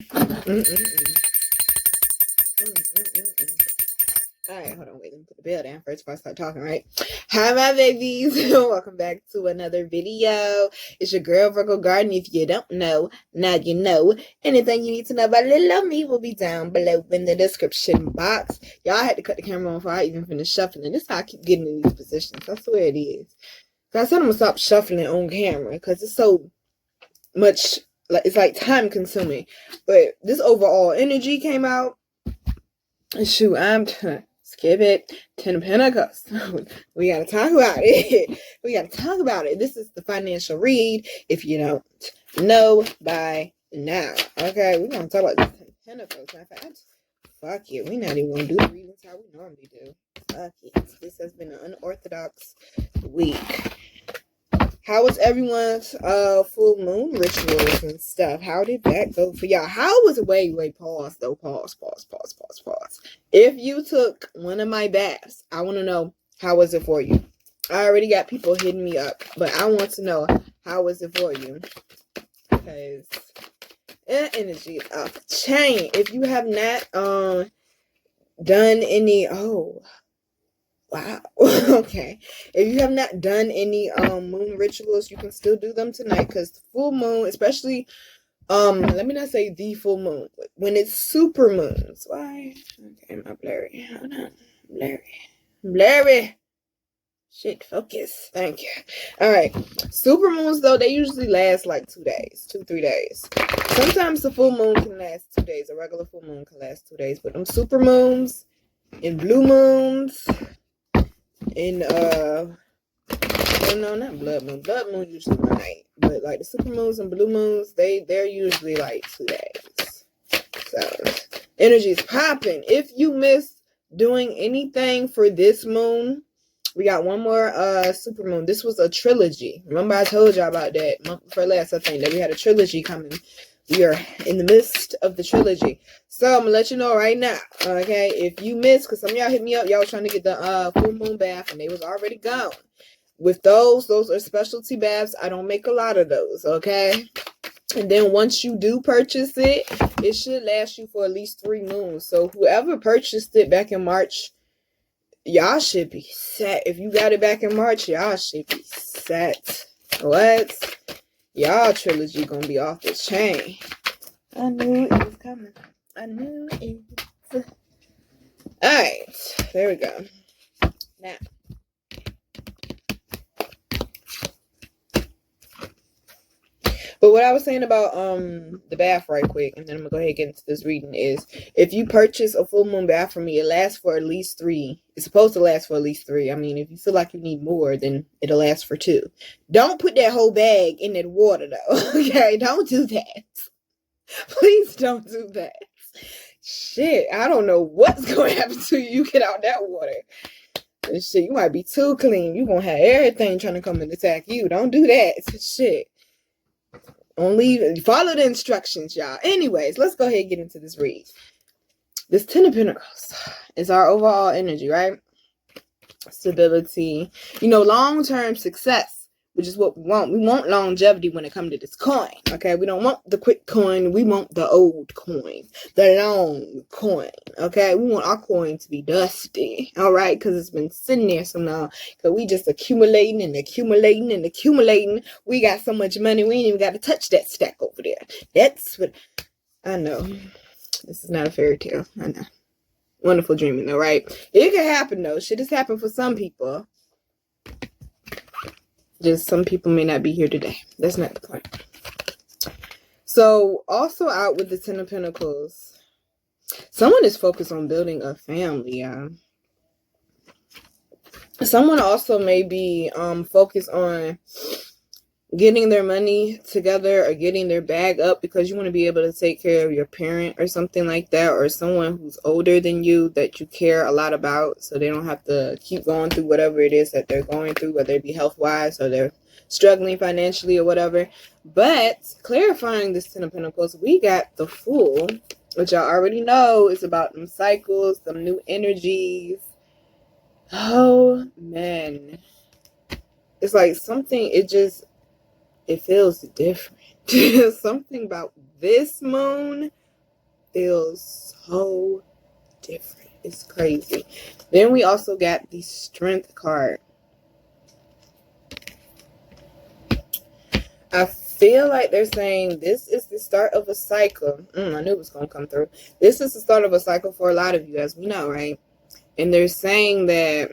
Alright, hold on, wait, let me put the bell down first before I start talking, right? Hi, my babies. Welcome back to another video. It's your girl, Virgo Garden. If you don't know, now you know. Anything you need to know about little me will be down below in the description box. Y'all had to cut the camera on before I even finished shuffling. This is how I keep getting in these positions. I swear it is. I said I'm going to stop shuffling on camera because it's so much, like, it's like time consuming. But this overall energy came out. Shoot, I'm skip it. 10 of Pentacles. We gotta talk about it. We gotta talk about it. This is the financial read. If you don't know by now, okay, we're gonna talk about the 10 of Pentacles. In fact, fuck it. We're not even gonna do the readings how we normally do. Fuck it. This has been an unorthodox week. How was everyone's full moon rituals and stuff? How did that go for y'all? How was it? Wait, pause though. Pause. If you took one of my baths, I want to know, how was it for you? I already got people hitting me up, but I want to know, how was it for you? Because energy is off the chain. If you have not done any, oh wow, okay. If you have not done any moon rituals, you can still do them tonight, because the full moon, especially let me not say the full moon, when it's super moons. Why? Okay, am I blurry? Hold on. Blurry. Shit, focus. Thank you. All right. Super moons, though, they usually last like 2 days, 2-3 days. Sometimes the full moon can last 2 days. A regular full moon can last 2 days, but them super moons and blue moons and no, not blood moon. Blood moon usually 1 night, but like the super moons and blue moons, they're usually like 2 days. So energy is popping. If you missed doing anything for this moon, we got one more super moon. This was a trilogy. Remember I told y'all about that month before last, I think, that we had a trilogy coming. We are in the midst of the trilogy. So I'm gonna let you know right now, okay? If you missed, because some of y'all hit me up, y'all was trying to get the full moon bath and they was already gone. With those are specialty baths. I don't make a lot of those, okay? And then once you do purchase it, it should last you for at least 3 moons. So whoever purchased it back in March, y'all should be set. If you got it back in March, y'all should be set. What? Y'all trilogy gonna be off the chain. I knew it was coming. I knew it was. Alright, there we go. Now, but what I was saying about the bath right quick, and then I'm gonna go ahead and get into this reading, is if you purchase a full moon bath from me, it lasts for at least 3. It's supposed to last for at least 3. I mean, if you feel like you need more, then it'll last for 2. Don't put that whole bag in that water though. Okay, don't do that. Please don't do that. Shit, I don't know what's gonna happen to you. You get out that water. And shit, you might be too clean. You gonna have everything trying to come and attack you. Don't do that. Shit. Only follow the instructions, y'all. Anyways, let's go ahead and get into this read. This 10 of Pentacles is our overall energy, right? Stability, long-term success, which is what we want. We want longevity when it comes to this coin, okay? We don't want the quick coin. We want the old coin, the long coin, okay? We want our coin to be dusty, all right? Because it's been sitting there so long. Because we just accumulating. We got so much money, we ain't even got to touch that stack over there. That's what I know. This is not a fairy tale. I know. Wonderful dreaming, though, right? It can happen, though. Shit has happened for some people. Just some people may not be here today. That's not the point. So, also out with the 10 of Pentacles, someone is focused on building a family, y'all. Someone also may be focused on getting their money together or getting their bag up because you want to be able to take care of your parent or something like that, or someone who's older than you that you care a lot about, so they don't have to keep going through whatever it is that they're going through, whether it be health-wise or they're struggling financially or whatever. But clarifying this 10 of Pentacles, we got the Fool, which y'all already know is about them cycles, some new energies. Oh man, it's like something, it feels different. Something about this moon feels so different. It's crazy. Then we also got the Strength card. I feel like they're saying this is the start of a cycle. I knew it was going to come through. This is the start of a cycle for a lot of you, as we know, right? And they're saying that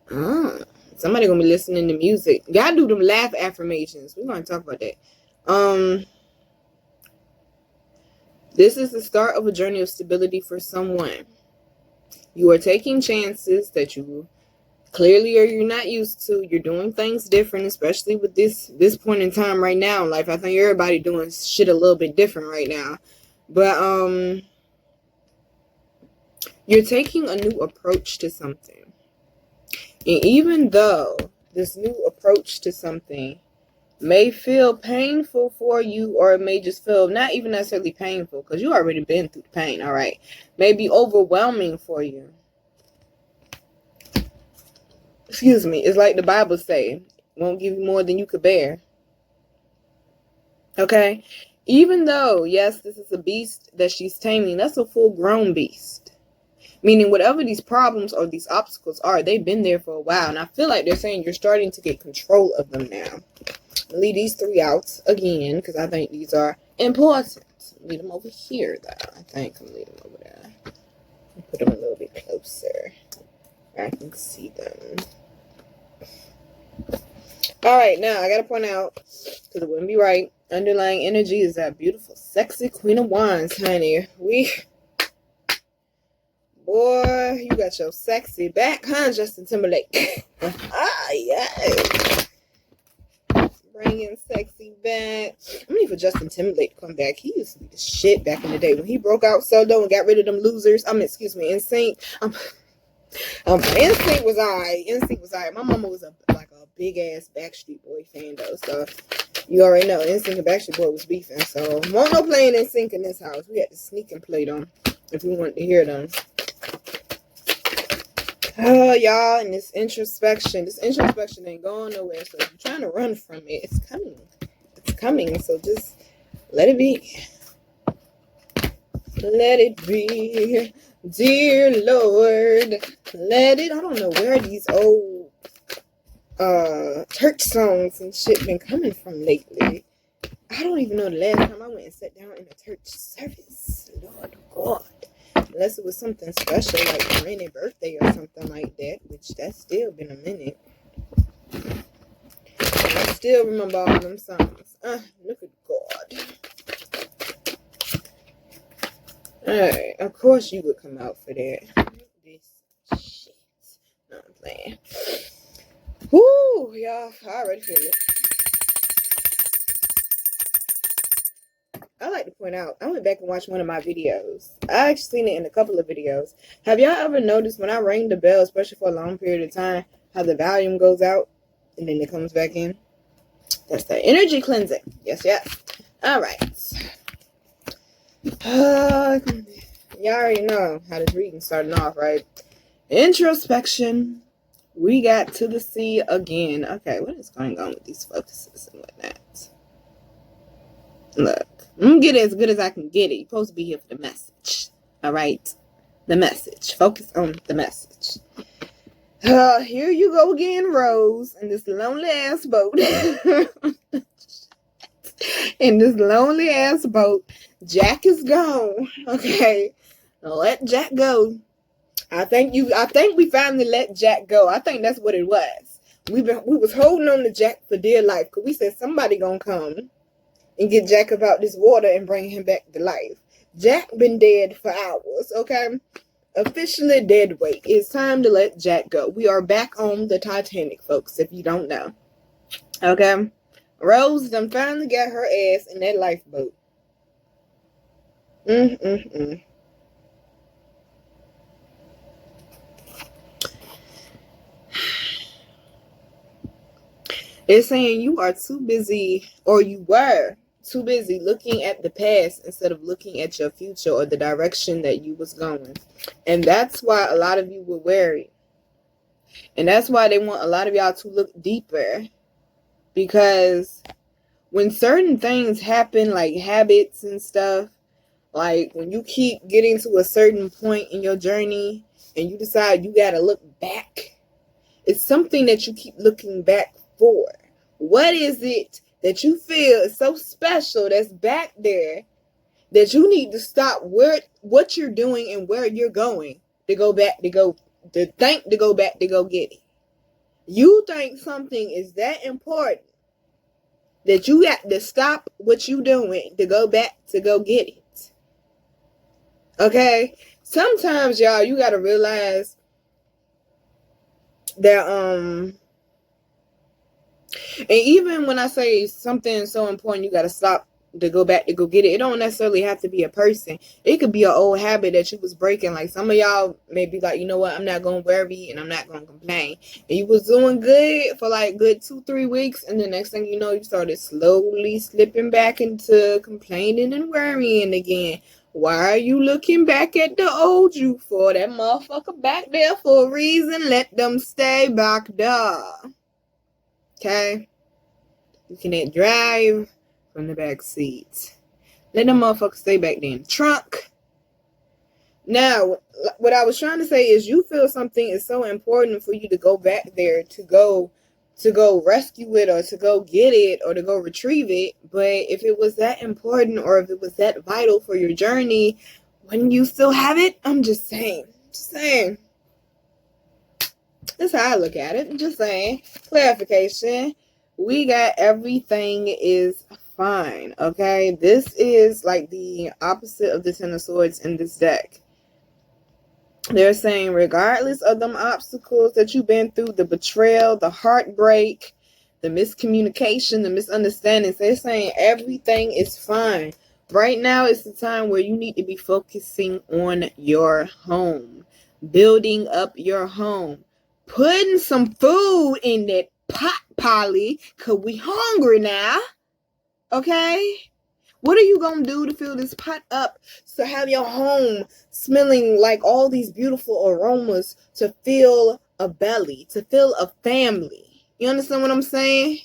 somebody going to be listening to music. Gotta do them laugh affirmations. We're going to talk about that. This is the start of a journey of stability for someone. You are taking chances that you clearly you're not used to. You're doing things different, especially with this point in time right now in life. I think everybody doing shit a little bit different right now. But you're taking a new approach to something. And even though this new approach to something may feel painful for you, or it may just feel not even necessarily painful, because you already been through the pain, all right? May be overwhelming for you. Excuse me. It's like the Bible say, won't give you more than you could bear. Okay? Even though, yes, this is a beast that she's taming, that's a full-grown beast. Meaning whatever these problems or these obstacles are, they've been there for a while. And I feel like they're saying you're starting to get control of them now. Leave these three out again, because I think these are important. Leave them over here, though. I think I'm leaving them over there. Put them a little bit closer. I can see them. Alright, now I gotta point out, because it wouldn't be right, underlying energy is that beautiful, sexy Queen of Wands, honey. Boy, you got your sexy back, huh, Justin Timberlake? Yeah. Bringing sexy back. I'm ready for Justin Timberlake to come back. He used to be the shit back in the day when he broke out solo and got rid of them losers. Excuse me, NSYNC. NSYNC was alright. NSYNC was alright. My mama was like a big ass Backstreet Boy fan though, so you already know NSYNC and Backstreet Boy was beefing. So won't no playing NSYNC in this house. We had to sneak and play them if we wanted to hear them. Y'all, and this introspection ain't going nowhere. So if you're trying to run from it, it's coming. So just let it be. Let it be, dear Lord. Let it. I don't know where these old church songs and shit been coming from lately. I don't even know the last time I went and sat down in a church service. Lord God. Unless it was something special like Granny's birthday or something like that, which that's still been a minute. I still remember all them songs. Look at God. Alright, of course you would come out for that. This shit. No, I'm playing. Woo, y'all. I already feel it. I like to point out, I went back and watched one of my videos. I actually seen it in a couple of videos. Have y'all ever noticed when I ring the bell, especially for a long period of time, how the volume goes out and then it comes back in? That's the energy cleansing. Yes. All right. Y'all already know how this reading starting off, right? Introspection. We got to the sea again. Okay, what is going on with these focuses and whatnot? Look. I'm gonna get it as good as I can get it. You're supposed to be here for the message. Alright? The message. Focus on the message. Here you go again, Rose, in this lonely ass boat. In this lonely ass boat. Jack is gone. Okay. Let Jack go. I think we finally let Jack go. I think that's what it was. We was holding on to Jack for dear life, because we said somebody gonna come and get Jack up out this water and bring him back to life. Jack been dead for hours, okay? Officially dead weight. It's time to let Jack go. We are back on the Titanic, folks, if you don't know. Okay? Rose done finally got her ass in that lifeboat. It's saying you are too busy, or you were too busy looking at the past instead of looking at your future or the direction that you was going. And that's why a lot of you were wary. And that's why they want a lot of y'all to look deeper. Because when certain things happen, like habits and stuff, Like when you keep getting to a certain point in your journey and you decide you gotta look back, it's something that you keep looking back for. What is it that you feel is so special that's back there that you need to stop what you're doing and where you're going to go back to go back to go get it? You think something is that important that you got to stop what you doing to go back to go get it. Okay? Sometimes, y'all, you got to realize that and even when I say something so important, you got to stop to go back to go get it. It don't necessarily have to be a person. It could be an old habit that you was breaking. Like some of y'all may be like, you know what, I'm not going to worry and I'm not going to complain. And you was doing good for like good 2-3 weeks. And the next thing you know, you started slowly slipping back into complaining and worrying again. Why are you looking back at the old you for? That motherfucker back there for a reason. Let them stay back there. Okay? You can't drive from the back seat. Let them motherfuckers stay back there in the trunk. Now, what I was trying to say is you feel something is so important for you to go back there to go rescue it or to go get it or to go retrieve it. But if it was that important or if it was that vital for your journey, wouldn't you still have it? I'm just saying. That's how I look at it. I'm just saying. Clarification. We got everything is fine, okay? This is like the opposite of the Ten of Swords in this deck. They're saying regardless of them obstacles that you've been through, the betrayal, the heartbreak, the miscommunication, the misunderstandings, they're saying everything is fine. Right now is the time where you need to be focusing on your home, building up your home, putting some food in that pot, Polly, because we hungry now. Okay? What are you going to do to fill this pot up to have your home smelling like all these beautiful aromas, to fill a belly, to fill a family? You understand what I'm saying?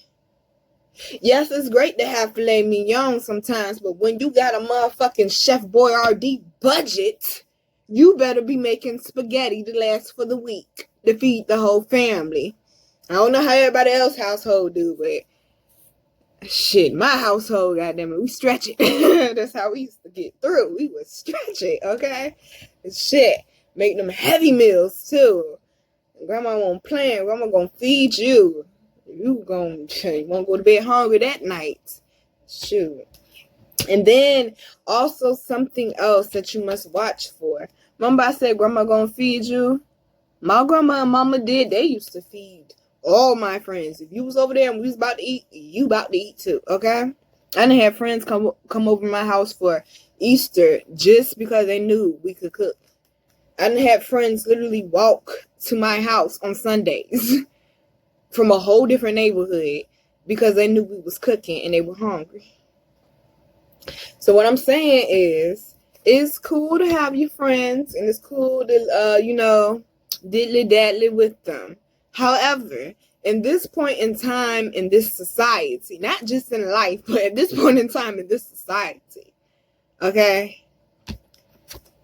Yes, it's great to have filet mignon sometimes, but when you got a motherfucking Chef Boyardee budget, you better be making spaghetti to last for the week to feed the whole family. I don't know how everybody else's household do, but shit, my household, goddammit, we stretch it. That's how we used to get through. We would stretch it, okay? And shit, make them heavy meals too. Grandma won't plan. Grandma gonna feed you. You won't go to bed hungry that night. Shoot. And then also something else that you must watch for. Remember I said grandma gonna feed you? My grandma and mama did. They used to feed all my friends. If you was over there and we was about to eat, you about to eat too, okay? I done had friends come over my house for Easter just because they knew we could cook. I done had friends literally walk to my house on Sundays from a whole different neighborhood because they knew we was cooking and they were hungry. So what I'm saying is, it's cool to have your friends and it's cool to, diddly-daddly with them. However, in this point in time in this society, not just in life, but at this point in time in this society, okay,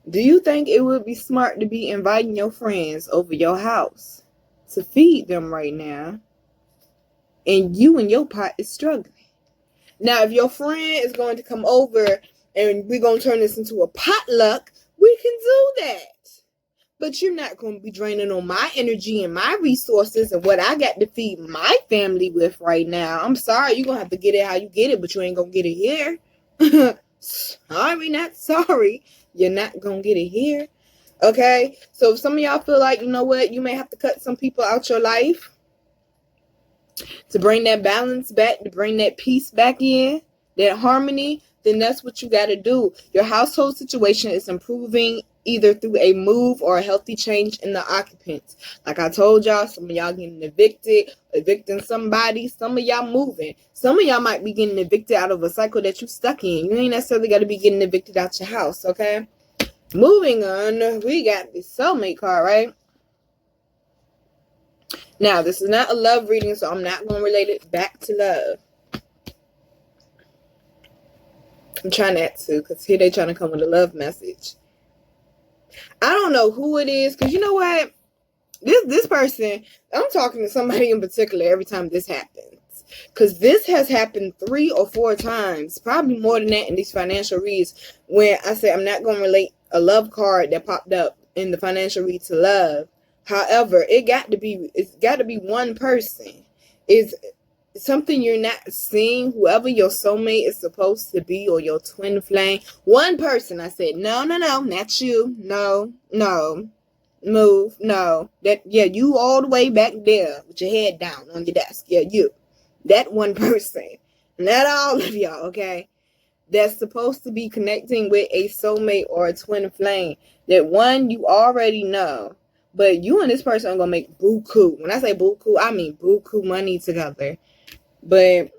do you think it would be smart to be inviting your friends over your house to feed them right now, and you and your pot is struggling? Now, if your friend is going to come over and we're going to turn this into a potluck, we can do that. But you're not going to be draining on my energy and my resources and what I got to feed my family with right now. I'm sorry, you're going to have to get it how you get it, but you ain't going to get it here. Sorry, not sorry. You're not going to get it here. Okay? So if some of y'all feel like, you know what, you may have to cut some people out your life to bring that balance back, to bring that peace back in, that harmony, then that's what you got to do. Your household situation is improving either through a move or a healthy change in the occupants. Like I told y'all, some of y'all getting evicting somebody. Some of y'all moving. Some of y'all might be getting evicted out of a cycle that you stuck in. You ain't necessarily got to be getting evicted out your house, okay? Moving on, we got the soulmate card, right? Now, this is not a love reading, so I'm not going to relate it back to love. I'm trying not to, because here they trying to come with a love message. I don't know who it is, because you know what? This person, I'm talking to somebody in particular every time this happens. Because this has happened 3 or 4 times, probably more than that in these financial reads, when I say I'm not going to relate a love card that popped up in the financial read to love. However, it's got to be one person. It's something you're not seeing, whoever your soulmate is supposed to be, or your twin flame. One person, I said, no, not you. No. Move, no. You all the way back there with your head down on your desk. Yeah, you. That one person. Not all of y'all, okay? That's supposed to be connecting with a soulmate or a twin flame. That one you already know. But you and this person are going to make buku. When I say buku, I mean buku money together. But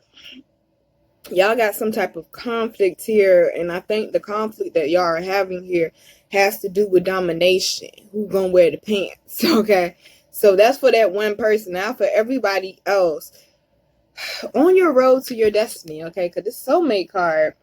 y'all got some type of conflict here. And I think the conflict that y'all are having here has to do with domination. Who's going to wear the pants, okay? So that's for that one person. Now for everybody else, on your road to your destiny, okay? Because this soulmate card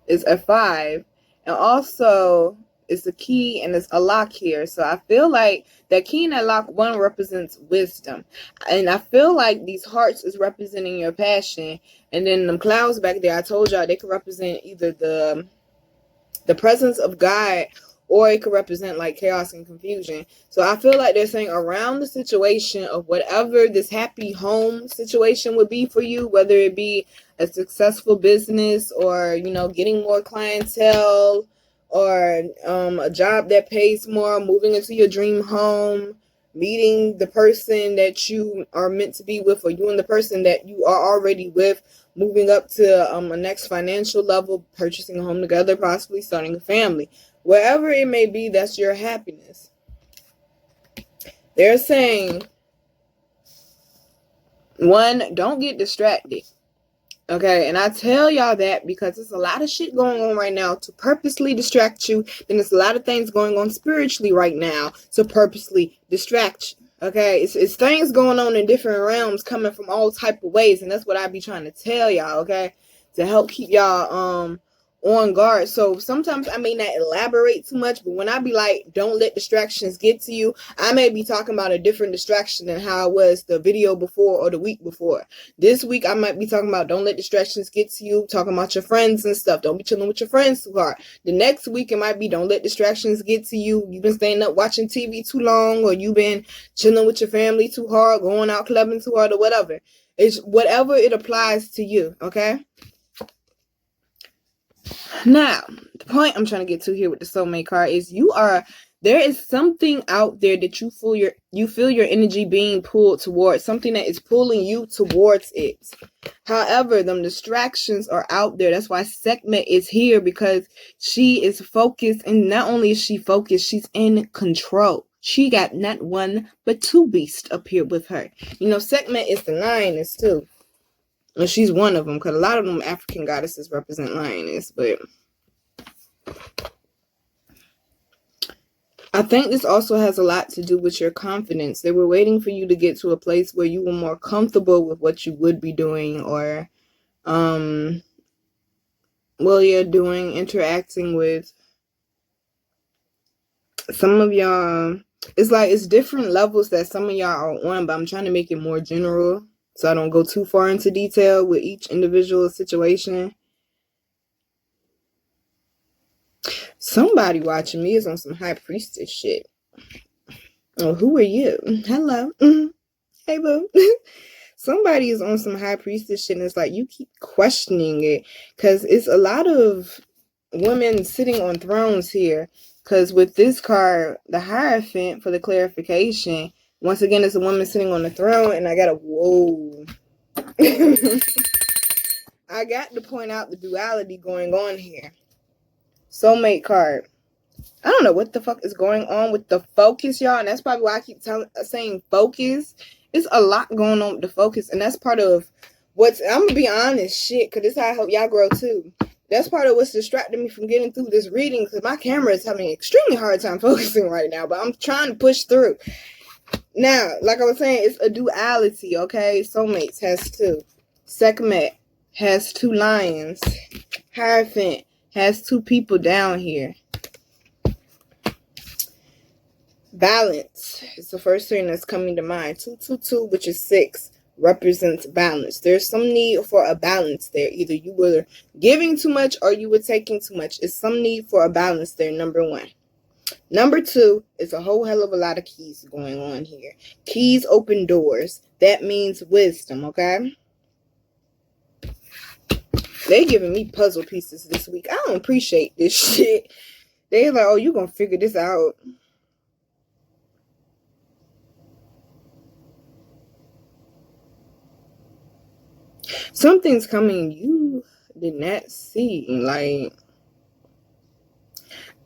is a 5. And also, it's a key and it's a lock here. So I feel like that key and that lock, one represents wisdom. And I feel like these hearts is representing your passion. And then them clouds back there, I told y'all, they could represent either the presence of God, or it could represent like chaos and confusion. So I feel like they're saying around the situation of whatever this happy home situation would be for you, whether it be a successful business or, you know, getting more clientele, or a job that pays more, moving into your dream home, meeting the person that you are meant to be with, or you and the person that you are already with, moving up to a next financial level, purchasing a home together, possibly starting a family. Wherever it may be, that's your happiness. They're saying, one, don't get distracted. Okay, and I tell y'all that because there's a lot of shit going on right now to purposely distract you. And there's a lot of things going on spiritually right now to purposely distract you. Okay, it's things going on in different realms coming from all type of ways. And that's what I be trying to tell y'all, okay? To help keep y'all on guard. So sometimes I may not elaborate too much, but when I be like, don't let distractions get to you, I may be talking about a different distraction than how it was the video before or the week before. This week I might be talking about don't let distractions get to you, talking about your friends and stuff. Don't be chilling with your friends too hard. The next week it might be don't let distractions get to you. You've been staying up watching TV too long, or you've been chilling with your family too hard, going out clubbing too hard, or whatever. It's whatever it applies to you, okay? Now, the point I'm trying to get to here with the soulmate card is there is something out there that you feel your energy being pulled towards, something that is pulling you towards it. However, them distractions are out there. That's why Sekhmet is here, because she is focused, and not only is she focused, she's in control. She got not one, but 2 beasts up here with her. You know, Sekhmet is the lioness too. And she's one of them, because a lot of them African goddesses represent lioness. But I think this also has a lot to do with your confidence. They were waiting for you to get to a place where you were more comfortable with what you would be doing, or interacting with. Some of y'all, it's different levels that some of y'all are on, but I'm trying to make it more general, so I don't go too far into detail with each individual situation. Somebody watching me is on some high priestess shit. Oh, who are you? Hello. Hey, boo. Somebody is on some high priestess shit, and it's like you keep questioning it, because it's a lot of women sitting on thrones here. Because with this card, the Hierophant, for the clarification, once again, it's a woman sitting on the throne, and I got whoa. I got to point out the duality going on here. Soulmate card. I don't know what the fuck is going on with the focus, y'all, and that's probably why I keep saying focus. It's a lot going on with the focus, and that's part of I'm gonna be honest, shit, because this is how I help y'all grow too. That's part of what's distracting me from getting through this reading, because my camera is having an extremely hard time focusing right now, but I'm trying to push through. Now, like I was saying, it's a duality, okay? Soulmates has 2. Sekhmet, has 2 lions. Hierophant has 2 people down here. Balance is the first thing that's coming to mind. 222, which is 6, represents balance. There's some need for a balance there. Either you were giving too much or you were taking too much. It's some need for a balance there, number 1. Number 2 is a whole hell of a lot of keys going on here. Keys open doors. That means wisdom, okay? They giving me puzzle pieces this week. I don't appreciate this shit. They're like, oh, you gonna figure this out. Something's coming you did not see.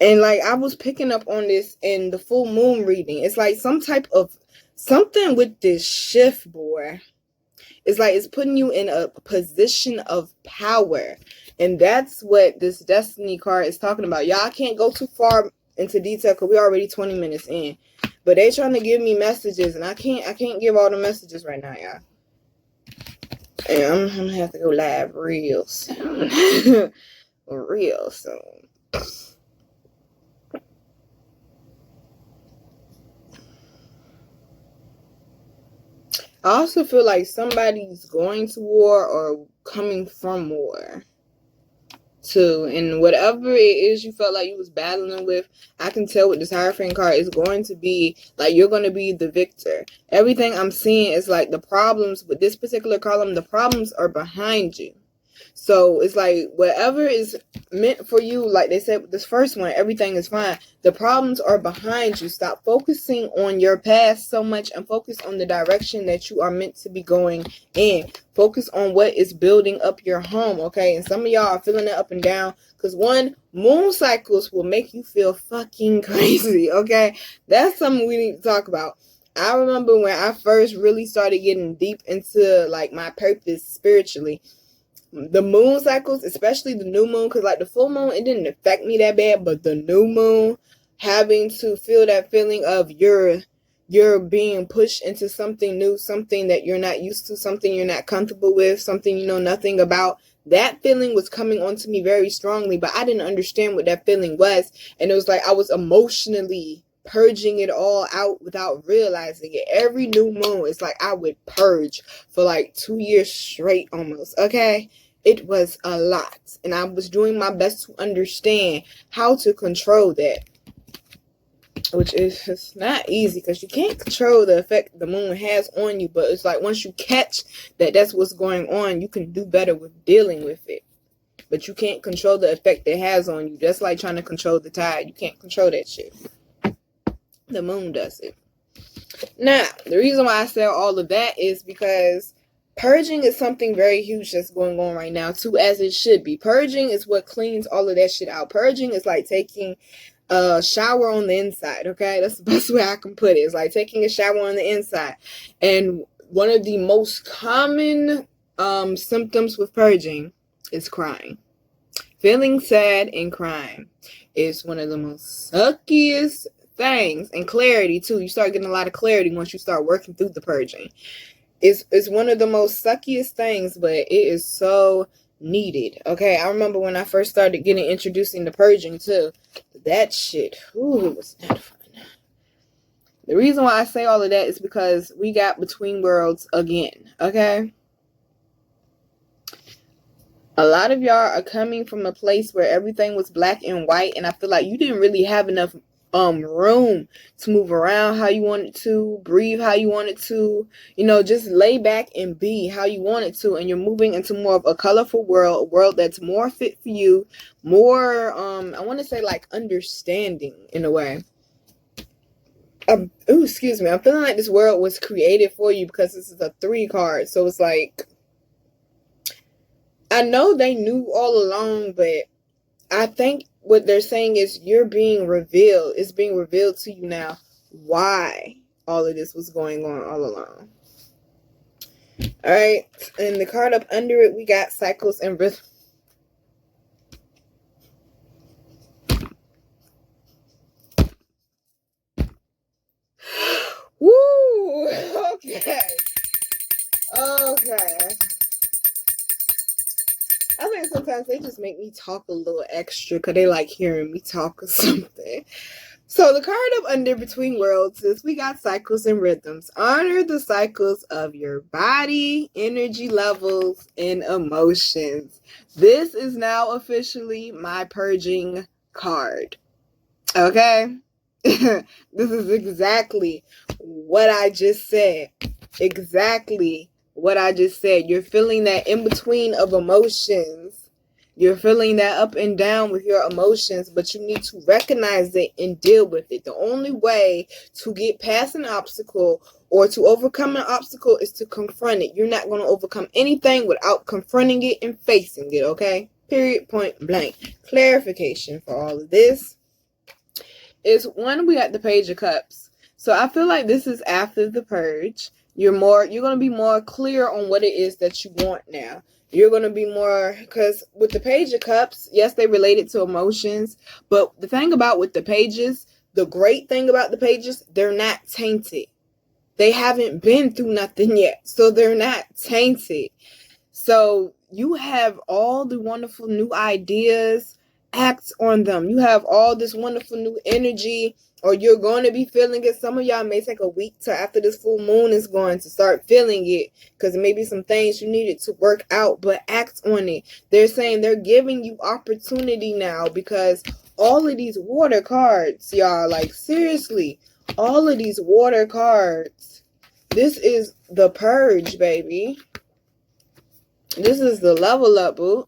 And I was picking up on this in the full moon reading. It's like some type of something with this shift, boy. It's like it's putting you in a position of power. And that's what this Destiny card is talking about. Y'all can't go too far into detail because we're already 20 minutes in. But they trying to give me messages, and I can't give all the messages right now, y'all. And I'm gonna have to go live real soon. Real soon. I also feel like somebody's going to war or coming from war too. And whatever it is you felt like you was battling with, I can tell with this Hierophant card is going to be like you're going to be the victor. Everything I'm seeing is like the problems with this particular column, the problems are behind you. So it's like whatever is meant for you, like they said with this first one, everything is fine. The problems are behind you. Stop focusing on your past so much and focus on the direction that you are meant to be going in. Focus on what is building up your home, okay? And some of y'all are feeling it up and down because one, moon cycles will make you feel fucking crazy, okay? That's something we need to talk about. I remember when I first really started getting deep into like my purpose spiritually, the moon cycles, especially the new moon, because like the full moon, it didn't affect me that bad, but the new moon, having to feel that feeling of you're being pushed into something new, something that you're not used to, something you're not comfortable with, something you know nothing about. That feeling was coming onto me very strongly, but I didn't understand what that feeling was. And it was like I was emotionally purging it all out without realizing it. Every new moon, it's like I would purge for like 2 years straight almost, okay? It was a lot, and I was doing my best to understand how to control that, which is just not easy because you can't control the effect the moon has on you, but it's like once you catch that that's what's going on, you can do better with dealing with it. But you can't control the effect it has on you. That's like trying to control the tide. You can't control that shit. The moon does it. Now, the reason why I say all of that is because purging is something very huge that's going on right now, too, as it should be. Purging is what cleans all of that shit out. Purging is like taking a shower on the inside, okay? That's the best way I can put it. It's like taking a shower on the inside. And one of the most common symptoms with purging is crying. Feeling sad and crying is one of the most suckiest things. And clarity, too. You start getting a lot of clarity once you start working through the purging. It's one of the most suckiest things, but it is so needed. Okay, I remember when I first started getting introduced into purging too. That shit, ooh, it was not fun. The reason why I say all of that is because we got between worlds again. Okay, a lot of y'all are coming from a place where everything was black and white, and I feel like you didn't really have enough room to move around how you wanted to, breathe how you wanted to, you know, just lay back and be how you wanted to. And you're moving into more of a colorful world, a world that's more fit for you, more I want to say like understanding in a way. Excuse me, I'm feeling like this world was created for you because this is a 3 card. So it's like, I know they knew all along, but I think what they're saying is you're being revealed. It's being revealed to you now why all of this was going on all along. All right. And the card up under it, we got cycles and rhythm. Woo! Okay. Okay. sometimes they just make me talk a little extra because they like hearing me talk or something. So the card of Under Between Worlds is we got cycles and rhythms. Honor the cycles of your body, energy levels, and emotions. This is now officially my purging card. Okay? This is exactly what I just said. Exactly what I just said. You're feeling that in between of emotions. You're feeling that up and down with your emotions, but you need to recognize it and deal with it. The only way to get past an obstacle or to overcome an obstacle is to confront it. You're not going to overcome anything without confronting it and facing it, okay? Period, point blank. Clarification for all of this is one, we got the Page of Cups. So I feel like this is after the purge. You're going to be more clear on what it is that you want now. You're going to be more, because with the Page of Cups, yes, they related to emotions. But the thing about with the pages, the great thing about the pages, they're not tainted. They haven't been through nothing yet. So they're not tainted. So you have all the wonderful new ideas. Act on them. You have all this wonderful new energy, or you're going to be feeling it. Some of y'all may take a week to after this full moon is going to start feeling it, because maybe some things you needed to work out, but act on it. They're saying they're giving you opportunity now, because all of these water cards, y'all, like seriously, all of these water cards, this is the purge, baby. This is the level up, boo.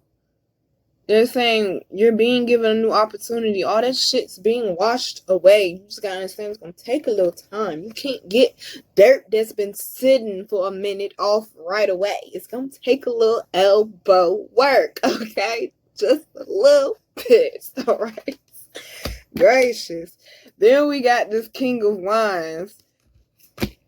They're saying you're being given a new opportunity. All that shit's being washed away. You just gotta understand it's gonna take a little time. You can't get dirt that's been sitting for a minute off right away. It's gonna take a little elbow work, okay? Just a little bit, alright? Gracious. Then we got this King of Wands.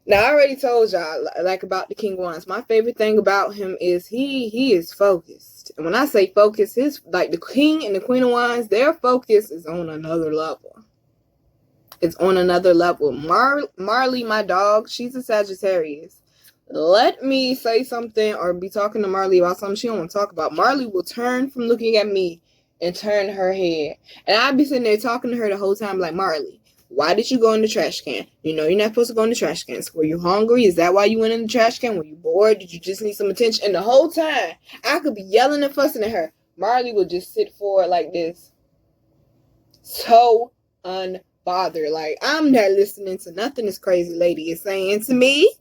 Now, I already told y'all, like, about the King of Wands. My favorite thing about him is he is focused. And when I say focus, like, the King and the Queen of Wands, their focus is on another level. It's on another level. Marley, my dog, she's a Sagittarius. Let me say something or be talking to Marley about something she don't want to talk about. Marley will turn from looking at me and turn her head. And I'd be sitting there talking to her the whole time like, Marley, why did you go in the trash can? You know you're not supposed to go in the trash can. Were you hungry? Is that why you went in the trash can? Were you bored? Did you just need some attention? And the whole time, I could be yelling and fussing at her. Marley would just sit forward like this. So unbothered. Like, I'm not listening to nothing this crazy lady is saying to me.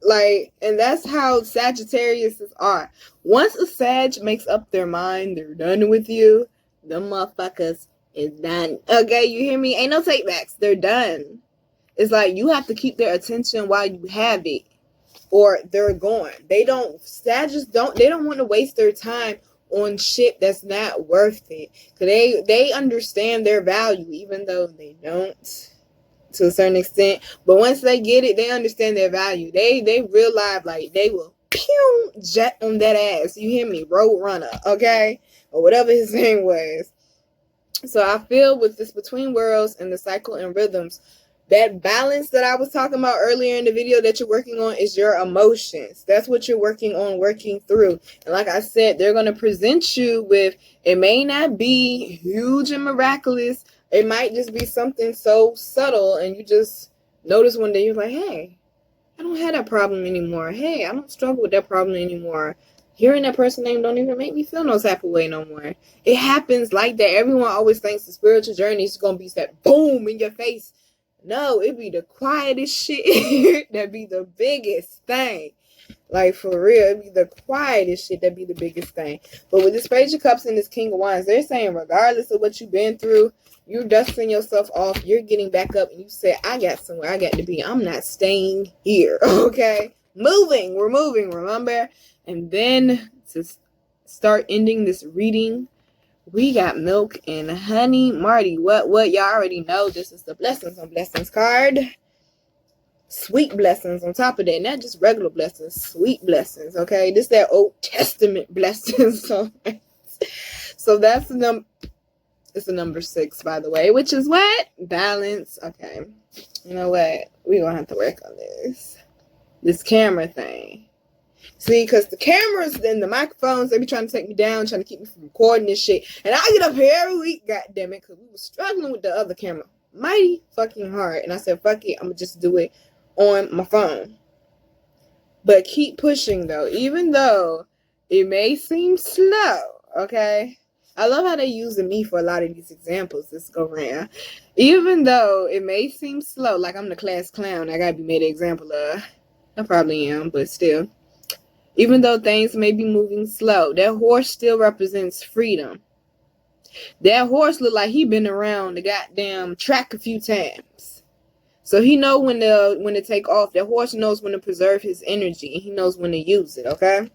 Like, and that's how Sagittarius are. Once a Sag makes up their mind, they're done with you. Them motherfuckers is done. Okay, you hear me? Ain't no takebacks. They're done. It's like you have to keep their attention while you have it, or they're gone. They don't want to waste their time on shit that's not worth it. Cause they understand their value, even though they don't to a certain extent. But once they get it, they understand their value. They realize, like, they will pew jet on that ass. You hear me? Road runner, okay? Or whatever his name was. So I feel with this Between Worlds and the cycle and rhythms, that balance that I was talking about earlier in the video that you're working on is your emotions. That's what you're working on, working through. And like I said, they're going to present you with, it may not be huge and miraculous. It might just be something so subtle, and you just notice one day, you're like, hey, I don't have that problem anymore. Hey, I don't struggle with that problem anymore. Hearing that person's name don't even make me feel no type of way no more. It happens like that. Everyone always thinks the spiritual journey is going to be that boom in your face. No, it be the quietest shit that be the biggest thing. Like, for real, it be the quietest shit that be the biggest thing. But with this Page of Cups and this King of Wands, they're saying regardless of what you've been through, you're dusting yourself off, you're getting back up, and you say, I got somewhere I got to be. I'm not staying here, okay? We're moving, remember? And then to start ending this reading, we got Milk and Honey. Marty, what? Y'all already know this is the Blessings on Blessings card. Sweet blessings on top of that. Not just regular blessings, sweet blessings, okay? This is that Old Testament blessings. So that's the it's the number 6, by the way, which is what? Balance. Okay. You know what? We're going to have to work on this camera thing. See, because the cameras and the microphones, they be trying to take me down, trying to keep me from recording this shit. And I get up here every week, goddammit, because we were struggling with the other camera mighty fucking hard. And I said, fuck it, I'm going to just do it on my phone. But keep pushing, though. Even though it may seem slow, okay? I love how they're using me for a lot of these examples this go around. Even though it may seem slow, like I'm the class clown, I gotta be made an example of. I probably am, but still. Even though things may be moving slow, that horse still represents freedom. That horse look like he been around the goddamn track a few times. So he know when to take off. That horse knows when to preserve his energy. And he knows when to use it, okay?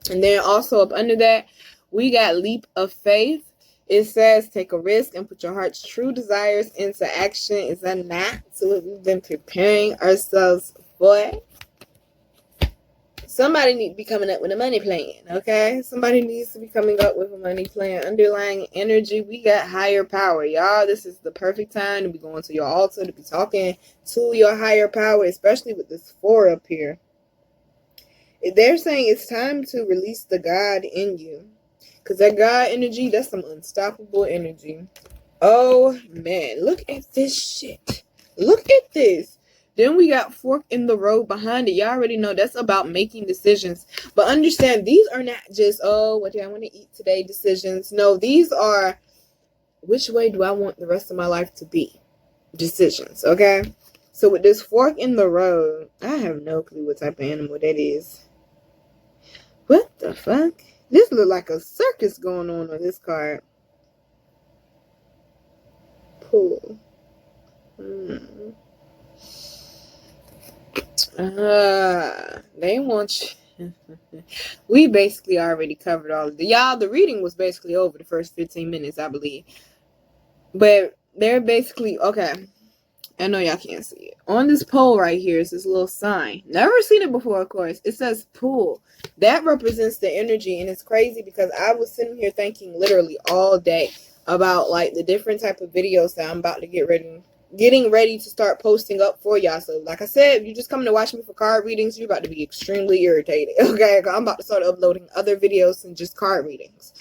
And then also up under that, we got leap of faith. It says take a risk and put your heart's true desires into action. Is that not what we've been preparing ourselves for? Somebody needs to be coming up with a money plan, okay? Somebody needs to be coming up with a money plan. Underlying energy, we got higher power. Y'all, this is the perfect time to be going to your altar, to be talking to your higher power, especially with this 4 up here. They're saying it's time to release the God in you. Because that God energy, that's some unstoppable energy. Oh, man. Look at this shit. Look at this. Then we got fork in the road behind it. Y'all already know that's about making decisions. But understand, these are not just, oh, what do I want to eat today decisions. No, these are, which way do I want the rest of my life to be? Decisions, okay? So with this fork in the road, I have no clue what type of animal that is. What the fuck? This look like a circus going on this card. Pull. They want you. We basically already covered all of the. Y'all, the reading was basically over the first 15 minutes, I believe. But they're basically, okay. I know y'all can't see it. On this pole right here is this little sign. Never seen it before, of course. It says pull. That represents the energy. And it's crazy because I was sitting here thinking literally all day about like the different type of videos that I'm about to getting ready to start posting up for y'all. So like I said, if you're just coming to watch me for card readings, you're about to be extremely irritated. Okay, I'm about to start uploading other videos than just card readings.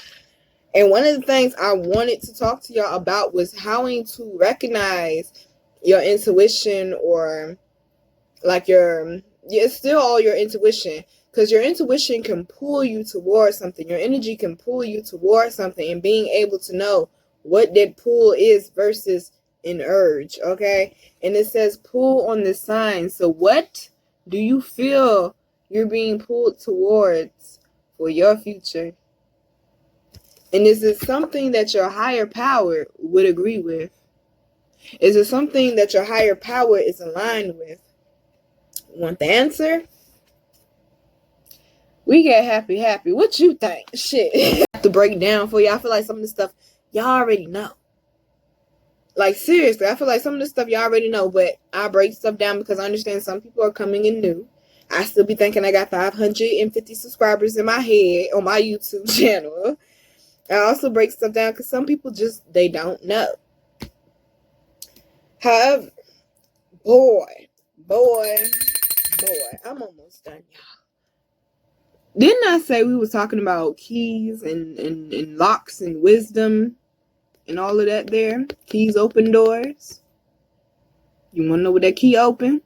And one of the things I wanted to talk to y'all about was how to recognize your intuition, or like it's still all your intuition, because your intuition can pull you towards something. Your energy can pull you towards something, and being able to know what that pull is versus an urge, okay? And it says pull on the sign. So what do you feel you're being pulled towards for your future? And is it something that your higher power would agree with? Is it something that your higher power is aligned with? Want the answer? We get happy. What you think? Shit. I have to break down for you. I feel like some of the stuff y'all already know. Like, seriously, I feel like some of the stuff y'all already know, but I break stuff down because I understand some people are coming in new. I still be thinking I got 550 subscribers in my head on my YouTube channel. I also break stuff down because some people just, they don't know. However, boy, I'm almost done, y'all. Didn't I say we was talking about keys and locks and wisdom and all of that there? Keys open doors. You want to know what that key open?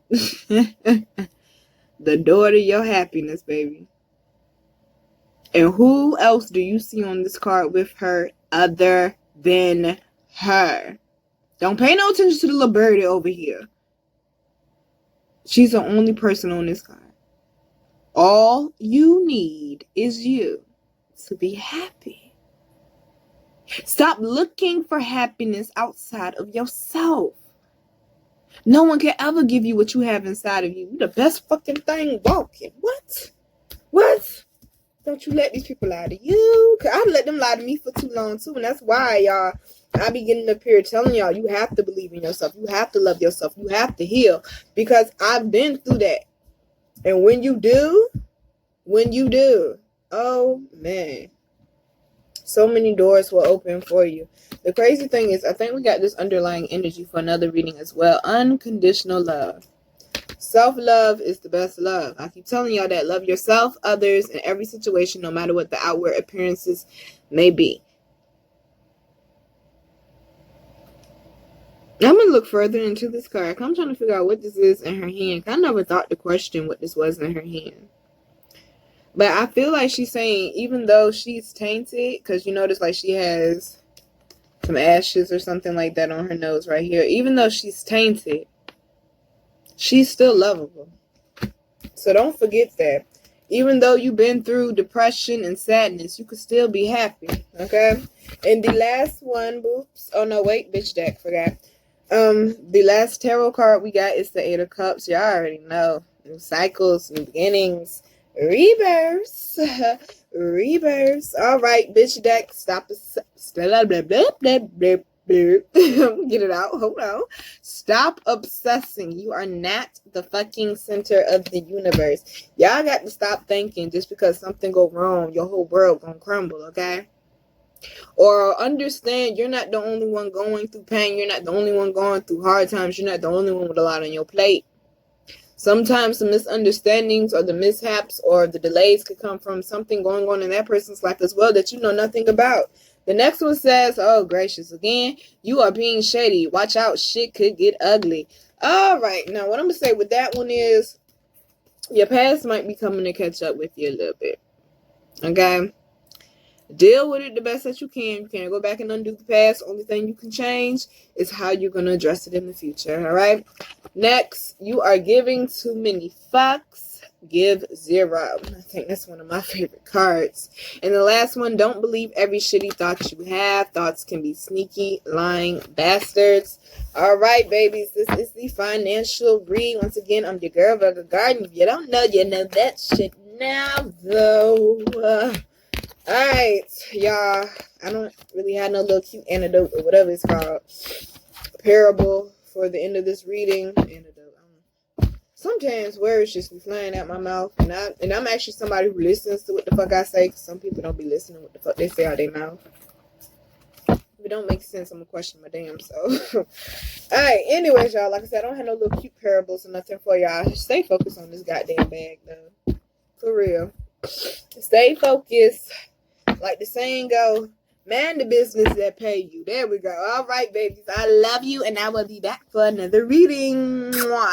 The door to your happiness, baby. And who else do you see on this card with her other than her? Don't pay no attention to the little birdie over here. She's the only person on this card. All you need is you to be happy. Stop looking for happiness outside of yourself. No one can ever give you what you have inside of you. You're the best fucking thing walking. What? Don't you let these people lie to you. Cause I've let them lie to me for too long too. And that's why, y'all, I be getting up here telling y'all, you have to believe in yourself. You have to love yourself. You have to heal. Because I've been through that. And when you do, oh man, so many doors will open for you. The crazy thing is, I think we got this underlying energy for another reading as well. Unconditional love. Self-love is the best love. I keep telling y'all that. Love yourself, others, in every situation, no matter what the outward appearances may be. I'm going to look further into this card. I'm trying to figure out what this is in her hand. I never thought to question what this was in her hand. But I feel like she's saying, even though she's tainted, because you notice like she has some ashes or something like that on her nose right here. Even though she's tainted, she's still lovable. So don't forget that. Even though you've been through depression and sadness, you could still be happy. Okay? And the last one, boops. Oh no, wait, bitch deck, forgot. The last tarot card we got is the Eight of Cups. Y'all already know. New cycles, new beginnings, rebirths. Rebirths. Alright, bitch deck, stop. Blah, blah, blah, blah, blah. Get it out. Hold on. Stop obsessing. You are not the fucking center of the universe. Y'all got to stop thinking just because something go wrong, your whole world gonna crumble, okay? Or understand you're not the only one going through pain. You're not the only one going through hard times. You're not the only one with a lot on your plate. Sometimes the misunderstandings or the mishaps or the delays could come from something going on in that person's life as well that you know nothing about. The next one says, oh, gracious, again, you are being shady. Watch out. Shit could get ugly. All right. Now, what I'm going to say with that one is your past might be coming to catch up with you a little bit. Okay? Deal with it the best that you can. You can't go back and undo the past. Only thing you can change is how you're going to address it in the future. All right? Next, you are giving too many fucks. Give 0. I think that's one of my favorite cards. And the last one, don't believe every shitty thought you have. Thoughts can be sneaky, lying bastards. All right, babies, this is the financial read. Once again, I'm your girl, Virgo Garden. If you don't know, you know that shit now, though. All right, y'all. I don't really have no little cute antidote or whatever it's called. Parable for the end of this reading. Antidote. Sometimes words just be flying out my mouth, and I'm actually somebody who listens to what the fuck I say, because some people don't be listening to what the fuck they say out their mouth. If it don't make sense, I'm gonna question my damn self. Alright, anyways, y'all, like I said, I don't have no little cute parables or nothing for y'all. Stay focused on this goddamn bag, though. For real. Stay focused. Like the saying go, man the business that pay you. There we go. Alright, babies, I love you, and I will be back for another reading. Mwah.